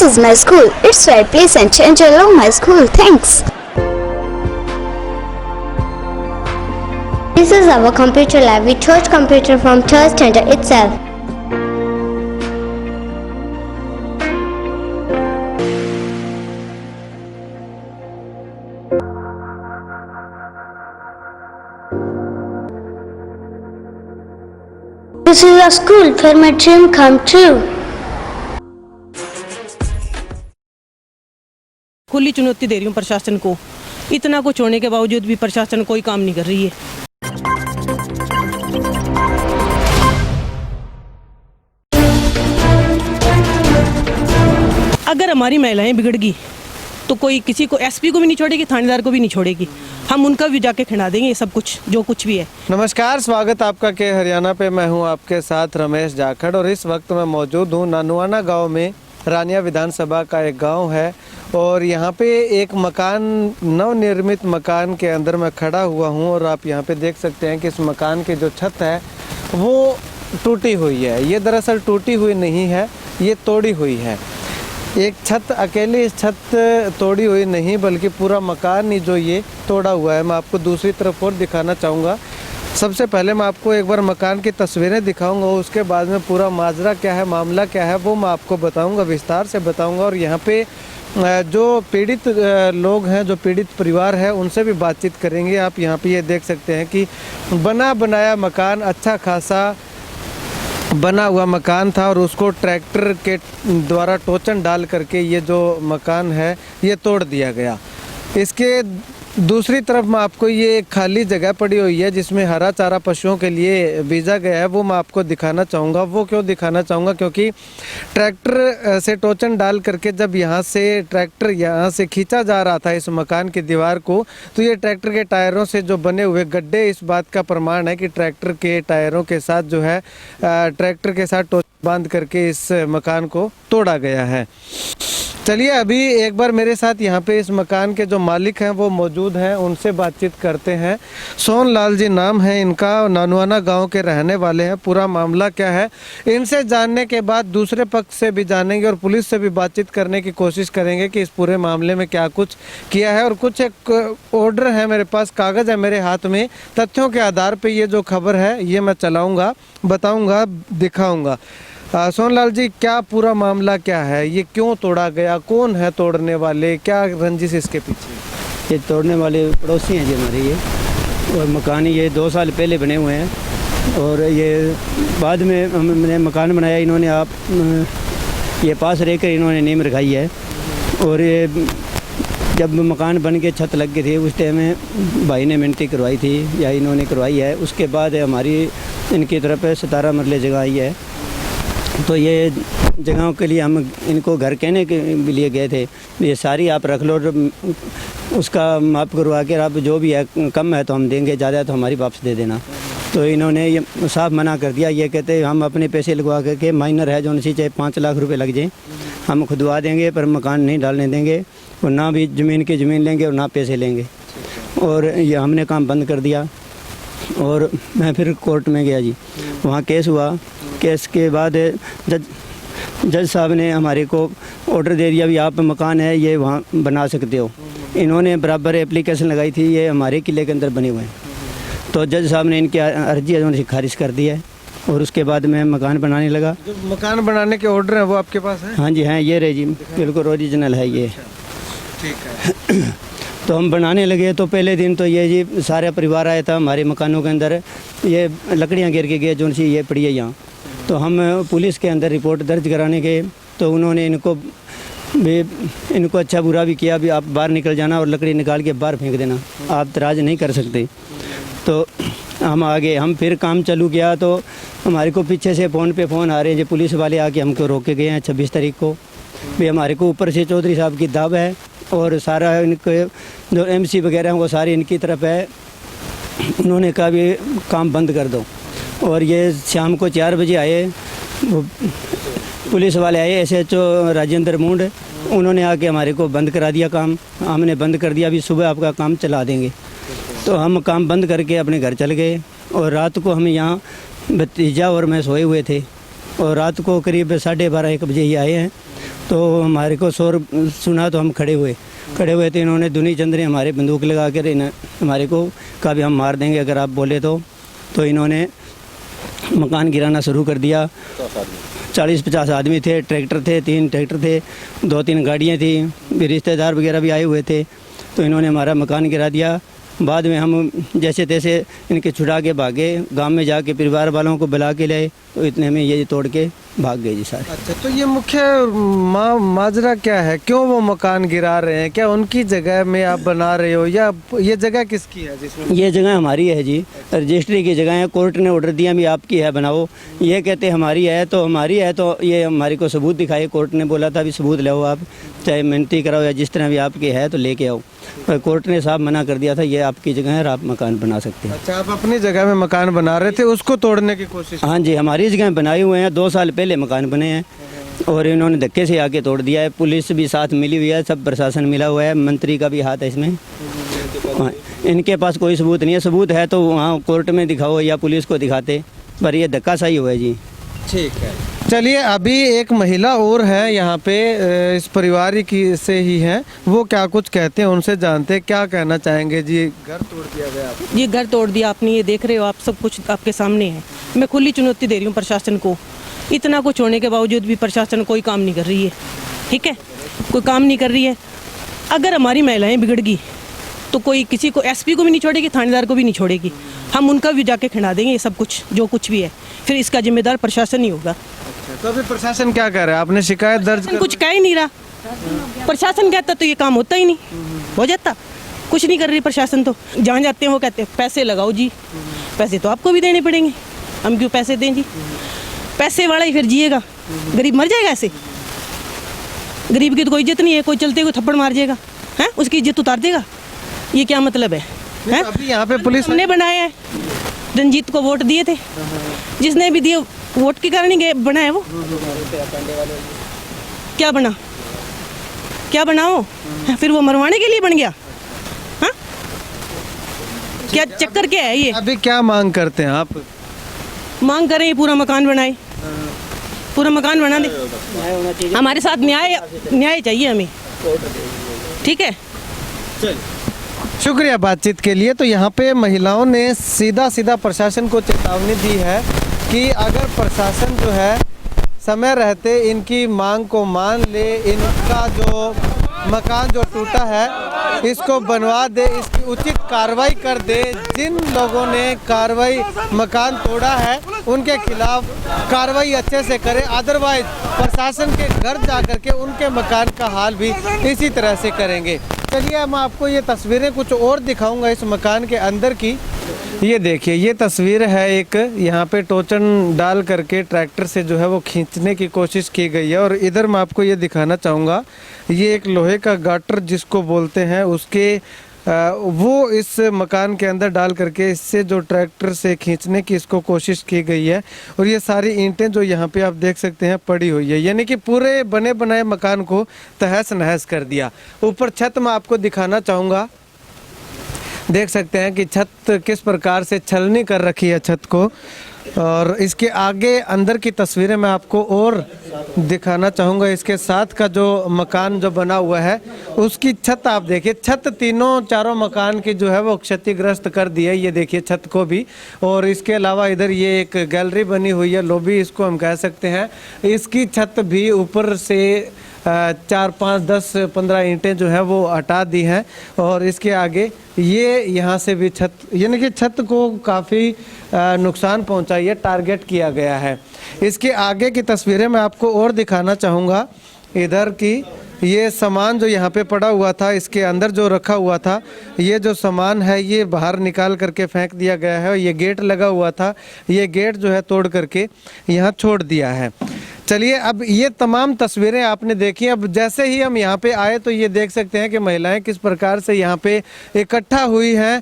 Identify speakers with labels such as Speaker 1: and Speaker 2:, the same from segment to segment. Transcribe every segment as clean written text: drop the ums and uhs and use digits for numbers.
Speaker 1: This is my school. It's right place and change. I love my school. Thanks.
Speaker 2: This is our computer lab. We chose computer from church center itself. This is a school where my dream come true.
Speaker 3: खुली चुनौती दे रही हूँ प्रशासन को। इतना कुछ होने के बावजूद भी प्रशासन कोई काम नहीं कर रही है। अगर हमारी महिलाएं बिगड़ गई तो कोई किसी को एसपी को भी नहीं छोड़ेगी, थानेदार को भी नहीं छोड़ेगी। हम उनका भी जाके खिला देंगे ये सब कुछ जो कुछ भी है।
Speaker 4: नमस्कार, स्वागत आपका के हरियाणा पे। मैं हूं आपके साथ रमेश जाखड़ और इस वक्त मैं मौजूद हूं नानुआना गांव में। रानिया विधानसभा का एक गांव है और यहाँ पे एक मकान, नवनिर्मित मकान के अंदर मैं खड़ा हुआ हूँ और आप यहाँ पे देख सकते हैं कि इस मकान की जो छत है वो टूटी हुई है। ये दरअसल टूटी हुई नहीं है, ये तोड़ी हुई है। एक छत अकेली इस छत तोड़ी हुई नहीं बल्कि पूरा मकान ही जो ये तोड़ा हुआ है। मैं आपको दूसरी तरफ और दिखाना चाहूँगा। सबसे पहले मैं आपको एक बार मकान की तस्वीरें दिखाऊंगा, उसके बाद में पूरा माजरा क्या है, मामला क्या है वो मैं आपको बताऊंगा, विस्तार से बताऊंगा। और यहाँ पे जो पीड़ित लोग हैं, जो पीड़ित परिवार है, उनसे भी बातचीत करेंगे। आप यहाँ पे ये देख सकते हैं कि बना बनाया मकान, अच्छा खासा बना हुआ मकान था और उसको ट्रैक्टर के द्वारा टोचन डाल करके ये जो मकान है ये तोड़ दिया गया। इसके दूसरी तरफ में आपको ये एक खाली जगह पड़ी हुई है जिसमें हरा चारा पशुओं के लिए बीजा गया है, वो मैं आपको दिखाना चाहूँगा। वो क्यों दिखाना चाहूँगा, क्योंकि ट्रैक्टर से टोचन डाल करके जब यहाँ से ट्रैक्टर यहाँ से खींचा जा रहा था इस मकान की दीवार को, तो ये ट्रैक्टर के टायरों से जो बने हुए गड्ढे इस बात का प्रमाण है कि ट्रैक्टर के टायरों के साथ जो है ट्रैक्टर के साथ टोचन बांध करके इस मकान को तोड़ा गया है। चलिए अभी एक बार मेरे साथ यहाँ पे इस मकान के जो मालिक हैं वो मौजूद हैं, उनसे बातचीत करते हैं। सोनलाल जी नाम है इनका, नानुआना गांव के रहने वाले हैं। पूरा मामला क्या है इनसे जानने के बाद दूसरे पक्ष से भी जानेंगे और पुलिस से भी बातचीत करने की कोशिश करेंगे कि इस पूरे मामले में क्या कुछ किया है। और कुछ एक ऑर्डर है मेरे पास, कागज़ है मेरे हाथ में, तथ्यों के आधार पर ये जो खबर है ये मैं चलाऊँगा, बताऊँगा, दिखाऊँगा। सोनलाल जी, क्या पूरा मामला क्या है, ये क्यों तोड़ा गया, कौन है तोड़ने वाले, क्या रंजिश इसके पीछे?
Speaker 5: ये तोड़ने वाले पड़ोसी हैं जी हमारे ये, और मकान ये 2 साल पहले बने हुए हैं और ये बाद में हमने मकान बनाया, इन्होंने आप ये पास रहकर इन्होंने नींव रखाई है। और ये जब मकान बन के छत लग गई थी उस टाइम में भाई ने मिनती करवाई थी या इन्होंने करवाई है। उसके बाद हमारी इनकी तरफ 17 मरले जगह आई है। तो ये जगहों के लिए हम इनको घर कहने के लिए गए थे, ये सारी आप रख लो, उसका माप करवा के आप जो भी है कम है तो हम देंगे, ज़्यादा तो हमारी वापस दे देना। तो इन्होंने ये साफ मना कर दिया। ये कहते हम अपने पैसे लगवा करके माइनर है जो उनसे चाहे 5 लाख रुपए लग जाए हम खुदवा देंगे, पर मकान नहीं डालने देंगे और ना भी ज़मीन लेंगे और ना पैसे लेंगे। और ये हमने काम बंद कर दिया और मैं फिर कोर्ट में गया जी, वहाँ केस हुआ। केस के बाद जज साहब ने हमारे को ऑर्डर दे दिया भी आप मकान है ये वहाँ बना सकते हो। इन्होंने बराबर एप्लीकेशन लगाई थी, ये हमारे किले के अंदर बने हुए हैं। तो जज साहब ने इनकी अर्जी उन्होंने खारिज कर दी है और उसके बाद मैं मकान बनाने लगा।
Speaker 4: जो मकान बनाने के ऑर्डर है वो आपके पास है?
Speaker 5: हाँ जी, हैं ये रहे जी, बिल्कुल ओरिजिनल है ये।
Speaker 4: ठीक है।
Speaker 5: तो हम बनाने लगे तो पहले दिन तो ये जी सारा परिवार आया था हमारे मकानों के अंदर, ये लकड़ियाँ गिर के गए जो सी ये पड़ी है यहाँ। तो हम पुलिस के अंदर रिपोर्ट दर्ज कराने गए तो उन्होंने इनको अच्छा बुरा भी किया, भी आप बाहर निकल जाना और लकड़ी निकाल के बाहर फेंक देना, आप तराज नहीं कर सकते। तो हम आगे हम फिर काम चालू किया तो हमारे को पीछे से फ़ोन पे फ़ोन आ रहे हैं जी, पुलिस वाले आके हमको रोक के गए हैं 26 तारीख को। भी हमारे को ऊपर से चौधरी साहब की दाव है और सारा इनके जो MC वगैरह हैं वो सारी इनकी तरफ है। उन्होंने कहा भी काम बंद कर दो। और ये शाम को 4 बजे आए, वो पुलिस वाले आए, SHO राजेंद्र मुंड, उन्होंने आके हमारे को बंद करा दिया काम। हमने बंद कर दिया, अभी सुबह आपका काम चला देंगे। तो हम काम बंद करके अपने घर चल गए और रात को हम यहाँ भतीजा और मैं सोए हुए थे और रात को करीब 12:30-1 बजे ही आए हैं। तो हमारे को शोर सुना तो हम खड़े हुए तो इन्होंने दुनी चंद ने हमारे बंदूक लगा कर हमारे को कहा भी हम मार देंगे अगर आप बोले तो इन्होंने मकान गिराना शुरू कर दिया। 40-50 आदमी थे, ट्रैक्टर थे, 3 ट्रैक्टर थे, 2-3 गाड़ियाँ थी, भी रिश्तेदार वगैरह भी आए हुए थे। तो इन्होंने हमारा मकान गिरा दिया। बाद में हम जैसे तैसे इनके छुड़ा के भागे, गांव में जाके परिवार वालों को बुला के लाए, तो इतने में ये तोड़ के भाग गए जी सारे।
Speaker 4: अच्छा, तो ये मुख्य माजरा क्या है, क्यों वो मकान गिरा रहे हैं? क्या उनकी जगह में आप बना रहे हो या ये जगह किसकी है जिसमें?
Speaker 5: ये जगह हमारी है जी, रजिस्ट्री की जगह है। कोर्ट ने ऑर्डर दिया भी आपकी है बनाओ, ये कहते हमारी है तो ये हमारी को सबूत दिखाए। कोर्ट ने बोला था भी सबूत लाओ, आप चाहे मिन्नती कराओ या जिस तरह भी आपकी है तो लेके आओ, पर कोर्ट ने साहब मना कर दिया था ये आपकी जगह है, आप मकान बना सकते हैं।
Speaker 4: अच्छा, आप अपनी जगह में मकान बना रहे थे, उसको तोड़ने की कोशिश?
Speaker 5: हाँ जी, हमारी जगह बनाए हुए हैं, 2 साल पहले मकान बने हैं और इन्होंने धक्के से आके तोड़ दिया है। पुलिस भी साथ मिली हुई है, सब प्रशासन मिला हुआ है, मंत्री का भी हाथ है इसमें। हाँ, इनके पास कोई सबूत नहीं है, सबूत है तो वहाँ कोर्ट में दिखाओ या पुलिस को दिखाते, पर ये धक्का सही हुआ है जी।
Speaker 4: ठीक है, चलिए अभी एक महिला और है यहाँ पे, इस परिवार की से ही हैं, वो क्या कुछ कहते हैं उनसे जानते हैं, क्या कहना चाहेंगे जी? घर तोड़ दिया गया आपने?
Speaker 3: ये घर तोड़ दिया आपने, ये देख रहे हो आप, सब कुछ आपके सामने है। मैं खुली चुनौती दे रही हूँ प्रशासन को, इतना कुछ होने के बावजूद भी प्रशासन कोई काम नहीं कर रही है। ठीक है, कोई काम नहीं कर रही है। अगर हमारी महिलाएं बिगड़ गई तो कोई किसी को, एसपी को भी नहीं छोड़ेगी, थानेदार को भी नहीं छोड़ेगी। हम उनका भी जाके खिला देंगे ये सब कुछ, जो कुछ भी है। फिर इसका जिम्मेदार प्रशासन ही होगा।
Speaker 4: तो अभी प्रशासन क्या कर रहा है? आपने शिकायत दर्ज कर?
Speaker 3: कुछ कह ही नहीं रहा। प्रशासन कहता तो ये काम होता ही नहीं, हो जाता। कुछ नहीं कर रही प्रशासन, तो जहाँ जाते हैं वो कहते हैं पैसे लगाओ जी। पैसे तो आपको भी देने पड़ेंगे, हम क्यों पैसे दें जी? पैसे वाला ही फिर जिएगा, गरीब मर जाएगा ऐसे? गरीब की तो कोई इज्जत नहीं है, कोई चलते कोई थप्पड़ मार जाएगा है, उसकी इज्जत उतार देगा, ये क्या मतलब है?
Speaker 4: अभी यहाँ पे पुलिस
Speaker 3: ने बनाया है, रंजीत को वोट दिए थे, जिसने भी दिए वोट के कारण ही बना है वो। क्या बना वो? फिर वो मरवाने के लिए बन गया? हाँ, क्या चक्कर क्या है ये?
Speaker 4: अभी क्या मांग करते हैं आप?
Speaker 3: मांग करें ये पूरा मकान बनाए, पूरा मकान बना दे। हमारे साथ न्याय चाहिए हमें। ठीक है,
Speaker 4: शुक्रिया बातचीत के लिए। तो यहाँ पे महिलाओं ने सीधा प्रशासन को चेतावनी दी है कि अगर प्रशासन जो है समय रहते इनकी मांग को मान ले, इनका जो मकान जो टूटा है इसको बनवा दे, इसकी उचित कार्रवाई कर दे। जिन लोगों ने मकान तोड़ा है उनके खिलाफ कार्रवाई अच्छे से करे, अदरवाइज प्रशासन के घर जा कर के उनके मकान का हाल भी इसी तरह से करेंगे। चलिए मैं आपको ये तस्वीरें कुछ और दिखाऊंगा इस मकान के अंदर की। ये देखिए, ये तस्वीर है एक, यहाँ पे टोचन डाल करके ट्रैक्टर से जो है वो खींचने की कोशिश की गई है। और इधर मैं आपको ये दिखाना चाहूँगा, ये एक लोहे का गाटर जिसको बोलते हैं, उसके वो इस मकान के अंदर डाल करके इससे जो ट्रैक्टर से खींचने की इसको कोशिश की गई है। और ये सारी ईंटें जो यहाँ पे आप देख सकते हैं पड़ी हुई है, यानी कि पूरे बने बनाए मकान को तहस नहस कर दिया। ऊपर छत मैं आपको दिखाना चाहूँगा, देख सकते हैं कि छत किस प्रकार से छलनी कर रखी है छत को। और इसके आगे अंदर की तस्वीरें मैं आपको और दिखाना चाहूँगा। इसके साथ का जो मकान जो बना हुआ है उसकी छत आप देखिए, छत चारों मकान की जो है वो क्षतिग्रस्त कर दी है। ये देखिए छत को भी। और इसके अलावा इधर ये एक गैलरी बनी हुई है, लॉबी इसको हम कह सकते हैं, इसकी छत भी ऊपर से 4, 5, 10, 15 ईंटें जो है वो हटा दी हैं। और इसके आगे ये यहाँ से भी छत, यानी कि छत को काफ़ी नुकसान पहुँचाई है, टारगेट किया गया है। इसके आगे की तस्वीरें मैं आपको और दिखाना चाहूँगा। इधर की ये सामान जो यहाँ पे पड़ा हुआ था, इसके अंदर जो रखा हुआ था, ये जो सामान है ये बाहर निकाल करके फेंक दिया गया है। ये गेट लगा हुआ था, ये गेट जो है तोड़ करके यहाँ छोड़ दिया है। चलिए, अब ये तमाम तस्वीरें आपने देखी। अब जैसे ही हम यहाँ पे आए तो ये देख सकते हैं कि महिलाएं किस प्रकार से यहाँ पे इकट्ठा हुई हैं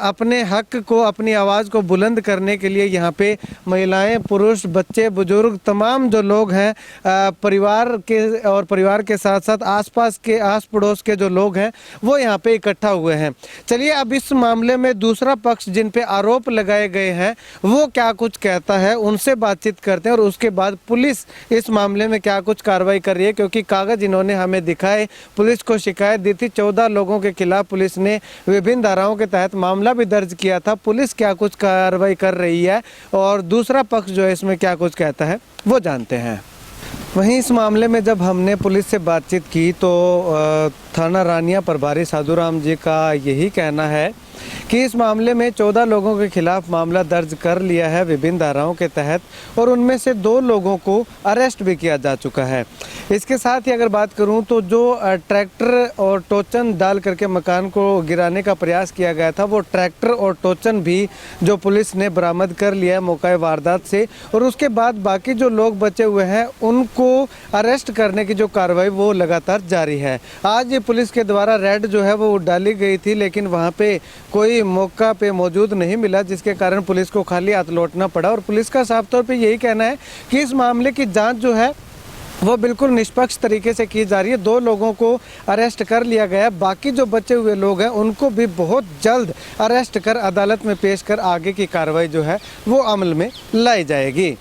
Speaker 4: अपने हक को, अपनी आवाज़ को बुलंद करने के लिए। यहाँ पे महिलाएं, पुरुष, बच्चे, बुजुर्ग, तमाम जो लोग हैं परिवार के साथ साथ आसपास के आस पड़ोस के जो लोग हैं वो यहाँ पे इकट्ठा हुए हैं। चलिए, अब इस मामले में दूसरा पक्ष जिन पे आरोप लगाए गए हैं वो क्या कुछ कहता है, उनसे बातचीत करते हैं और उसके बाद पुलिस इस मामले में क्या कुछ कार्रवाई कर रही है, क्योंकि कागज इन्होंने हमें दिखाए, पुलिस को शिकायत दी थी। 14 लोगों के खिलाफ पुलिस ने विभिन्न धाराओं के तहत मामला भी दर्ज किया था। पुलिस क्या कुछ कार्रवाई कर रही है और दूसरा पक्ष जो है इसमें क्या कुछ कहता है वो जानते हैं। वहीं इस मामले में जब हमने पुलिस से बातचीत की तो थाना रानिया प्रभारी साधुराम जी का यही कहना है कि इस मामले में 14 लोगों के खिलाफ मामला दर्ज कर लिया है विभिन्न धाराओं के तहत, और उनमें से 2 लोगों को अरेस्ट भी किया जा चुका है। इसके साथ ही अगर बात करूं तो जो ट्रैक्टर और टोचन डाल करके मकान को गिराने का प्रयास किया गया था, वो ट्रैक्टर और टोचन भी जो पुलिस ने बरामद कर लिया है मौके वारदात से, और उसके बाद बाकी जो लोग बचे हुए हैं उनको अरेस्ट करने की जो कार्रवाई वो लगातार जारी है। आज ये पुलिस के द्वारा रेड जो है वो डाली गई थी, लेकिन वहाँ पे कोई मौका पे मौजूद नहीं मिला, जिसके कारण पुलिस को खाली हाथ लौटना पड़ा। और पुलिस का साफ तौर पे यही कहना है कि इस मामले की जांच जो है वो बिल्कुल निष्पक्ष तरीके से की जा रही है। 2 लोगों को अरेस्ट कर लिया गया है, बाकी जो बचे हुए लोग हैं उनको भी बहुत जल्द अरेस्ट कर अदालत में पेश कर आगे की कार्रवाई जो है वो अमल में लाई जाएगी।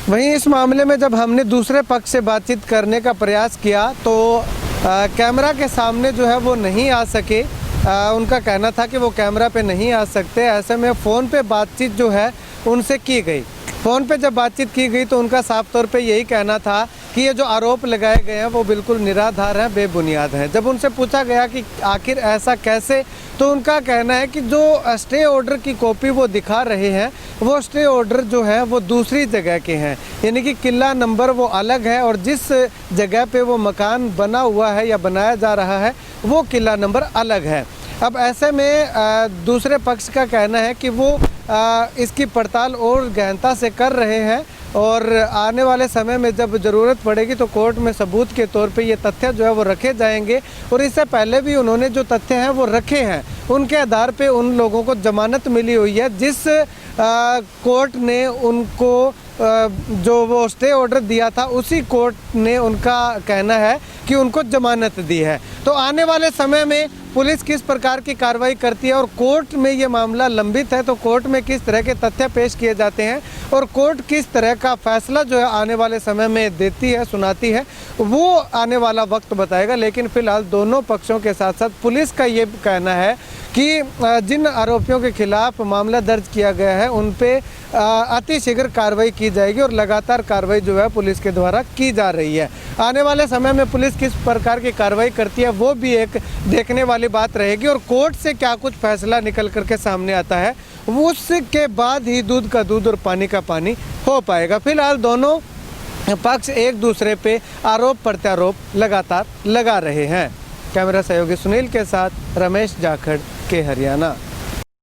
Speaker 4: वहीं इस मामले में जब हमने दूसरे पक्ष से बातचीत करने का प्रयास किया तो कैमरा के सामने जो है वो नहीं आ सके। उनका कहना था कि वो कैमरा पे नहीं आ सकते। ऐसे में फ़ोन पे बातचीत जो है उनसे की गई। फ़ोन पे जब बातचीत की गई तो उनका साफ तौर पे यही कहना था कि ये जो आरोप लगाए गए हैं वो बिल्कुल निराधार हैं, बेबुनियाद हैं। जब उनसे पूछा गया कि आखिर ऐसा कैसे, तो उनका कहना है कि जो स्टे ऑर्डर की कॉपी वो दिखा रहे हैं वो स्टे ऑर्डर जो है वो दूसरी जगह के हैं, यानी कि किला नंबर वो अलग है और जिस जगह पे वो मकान बना हुआ है या बनाया जा रहा है वो किला नंबर अलग है। अब ऐसे में दूसरे पक्ष का कहना है कि वो इसकी पड़ताल और गहनता से कर रहे हैं और आने वाले समय में जब ज़रूरत पड़ेगी तो कोर्ट में सबूत के तौर पे ये तथ्य जो है वो रखे जाएंगे। और इससे पहले भी उन्होंने जो तथ्य हैं वो रखे हैं, उनके आधार पे उन लोगों को जमानत मिली हुई है। जिस कोर्ट ने उनको जो वो स्टे ऑर्डर दिया था उसी कोर्ट ने उनका कहना है कि उनको जमानत दी है। तो आने वाले समय में पुलिस किस प्रकार की कार्रवाई करती है और कोर्ट में ये मामला लंबित है तो कोर्ट में किस तरह के तथ्य पेश किए जाते हैं और कोर्ट किस तरह का फैसला जो है आने वाले समय में देती है, सुनाती है, वो आने वाला वक्त बताएगा। लेकिन फिलहाल दोनों पक्षों के साथ साथ पुलिस का ये कहना है कि जिन आरोपियों के खिलाफ मामला दर्ज किया गया है उन पे अतिशीघ्र कार्रवाई की जाएगी और लगातार कार्रवाई जो है पुलिस के द्वारा की जा रही है। आने वाले समय में पुलिस किस प्रकार की कार्रवाई करती है वो भी एक देखने वाली बात रहेगी और कोर्ट से क्या कुछ फैसला निकल करके सामने आता है उसके बाद ही दूध का दूध और पानी का पानी हो पाएगा। फिलहाल दोनों पक्ष एक दूसरे पे आरोप प्रत्यारोप लगातार लगा रहे हैं। कैमरा सहयोगी सुनील के साथ रमेश जाखड़ के हरियाणा।